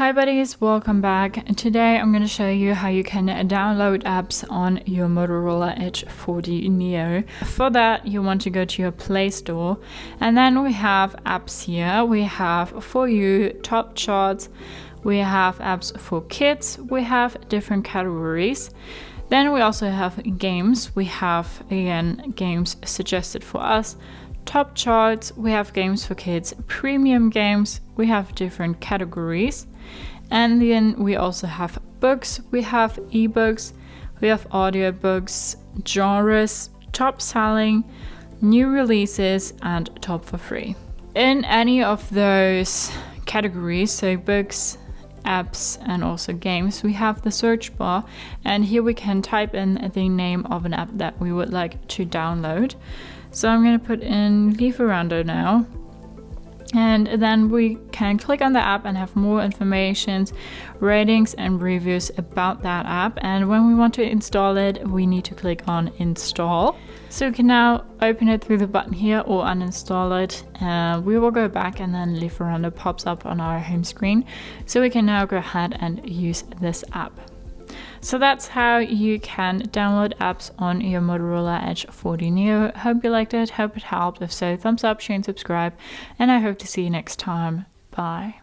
Hi buddies, welcome back. Today I'm going to show you how you can download apps on your Motorola Edge 40 Neo. For that you want to go to your Play Store, and then we have apps here. We have For You, Top Charts, we have apps for kids, we have different categories. Then we also have games. We have again games suggested for us. Top Charts, we have games for kids, premium games, we have different categories. And then we also have books, we have ebooks, we have audiobooks, genres, top selling, new releases, and top for free. In any of those categories, so books, apps, and also games, we have the search bar, and here we can type in the name of an app that we would like to download. So I'm going to put in Lieferando now, and then we can click on the app and have more information, ratings and reviews about that app. And when we want to install it, we need to click on install. So we can now open it through the button here or uninstall it. We will go back and then Lieferando pops up on our home screen. So we can now go ahead and use this app. So that's how you can download apps on your Motorola Edge 40 Neo. Hope you liked it, hope it helped. If so, thumbs up, share and subscribe, and I hope to see you next time. Bye.